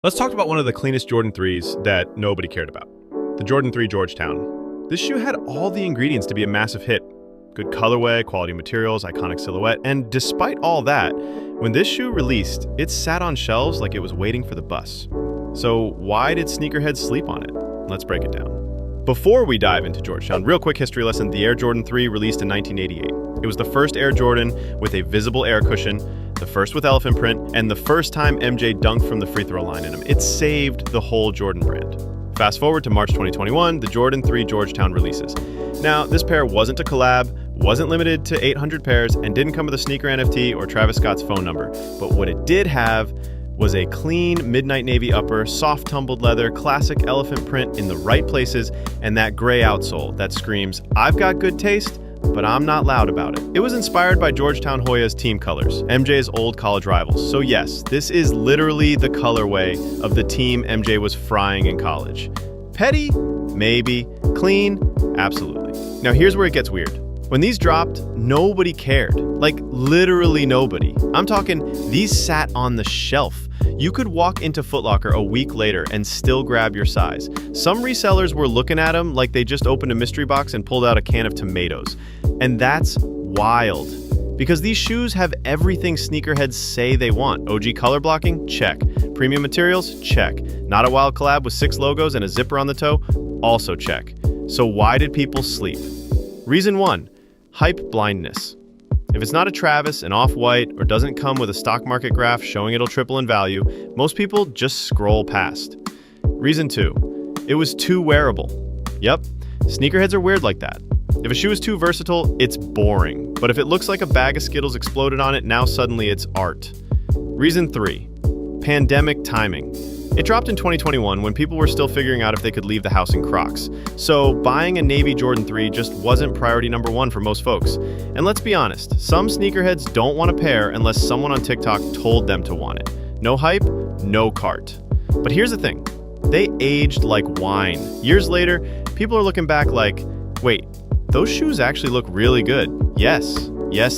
Let's talk about one of the cleanest Jordan 3s that nobody cared about. The Jordan 3 Georgetown. This shoe had all the ingredients to be a massive hit. Good colorway, quality materials, iconic silhouette, and despite all that, when this shoe released, it sat on shelves like it was waiting for the bus. So why did sneakerheads sleep on it? Let's break it down. Before we dive into Georgetown, real quick history lesson, the Air Jordan 3 released in 1988. It was the first Air Jordan with a visible air cushion, the first with elephant print, and the first time MJ dunked from the free throw line in them. It saved the whole Jordan brand. Fast forward to March 2021, the Jordan 3 Georgetown releases. Now, this pair wasn't a collab, wasn't limited to 800 pairs, and didn't come with a sneaker NFT or Travis Scott's phone number. But what it did have was a clean midnight navy upper, soft tumbled leather, classic elephant print in the right places, and that gray outsole that screams, "I've got good taste, but I'm not loud about it." It was inspired by Georgetown Hoya's team colors, MJ's old college rivals. So yes, this is literally the colorway of the team MJ was frying in college. Petty? Maybe. Clean? Absolutely. Now here's where it gets weird. When these dropped, nobody cared. Like, literally nobody. I'm talking, these sat on the shelf. You could walk into Foot Locker a week later and still grab your size. Some resellers were looking at them like they just opened a mystery box and pulled out a can of tomatoes. And that's wild. Because these shoes have everything sneakerheads say they want. OG color blocking? Check. Premium materials? Check. Not a wild collab with 6 logos and a zipper on the toe? Also check. So why did people sleep? Reason 1. Hype blindness. If it's not a Travis, an Off-White, or doesn't come with a stock market graph showing it'll triple in value, most people just scroll past. Reason 2. It was too wearable. Yep, sneakerheads are weird like that. If a shoe is too versatile, it's boring. But if it looks like a bag of Skittles exploded on it, now suddenly it's art. Reason 3. Pandemic timing. It dropped in 2021 when people were still figuring out if they could leave the house in Crocs. So buying a navy Jordan 3 just wasn't priority number 1 for most folks. And let's be honest, some sneakerheads don't want a pair unless someone on TikTok told them to want it. No hype, no cart. But here's the thing, they aged like wine. Years later, people are looking back like, wait, those shoes actually look really good. Yes,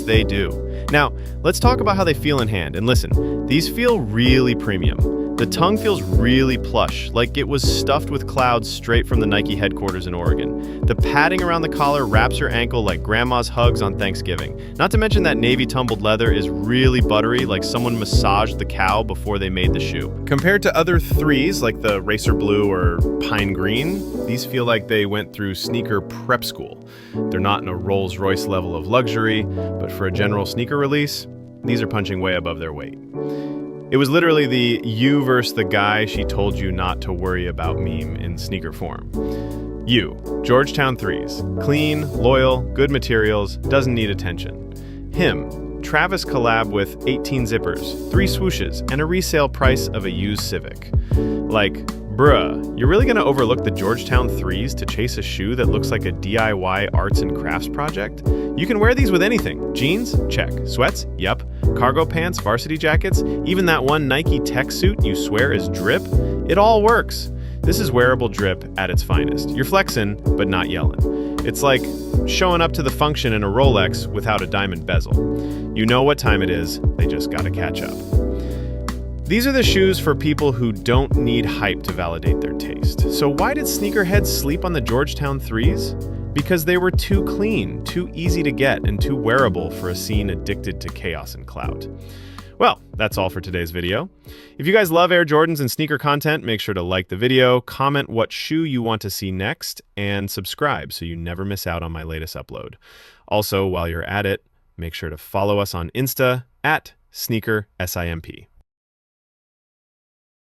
they do. Now, let's talk about how they feel in hand. And listen, these feel really premium. The tongue feels really plush, like it was stuffed with clouds straight from the Nike headquarters in Oregon. The padding around the collar wraps your ankle like grandma's hugs on Thanksgiving. Not to mention that navy tumbled leather is really buttery, like someone massaged the cow before they made the shoe. Compared to other 3s like the racer blue or pine green, these feel like they went through sneaker prep school. They're not in a Rolls-Royce level of luxury, but for a general sneaker release, these are punching way above their weight. It was literally the you versus the guy she told you not to worry about meme in sneaker form. You, Georgetown 3s, clean, loyal, good materials, doesn't need attention. Him, Travis collab with 18 zippers, 3 swooshes, and a resale price of a used Civic. Like, bruh, you're really gonna overlook the Georgetown 3s to chase a shoe that looks like a DIY arts and crafts project? You can wear these with anything. Jeans? Check. Sweats? Yup. Cargo pants, varsity jackets, even that one Nike tech suit you swear is drip? It all works. This is wearable drip at its finest. You're flexing, but not yelling. It's like showing up to the function in a Rolex without a diamond bezel. You know what time it is, they just gotta catch up. These are the shoes for people who don't need hype to validate their taste. So why did sneakerheads sleep on the Georgetown 3s? Because they were too clean, too easy to get, and too wearable for a scene addicted to chaos and clout. Well, that's all for today's video. If you guys love Air Jordans and sneaker content, make sure to like the video, comment what shoe you want to see next, and subscribe so you never miss out on my latest upload. Also, while you're at it, make sure to follow us on Insta at SneakerSIMP.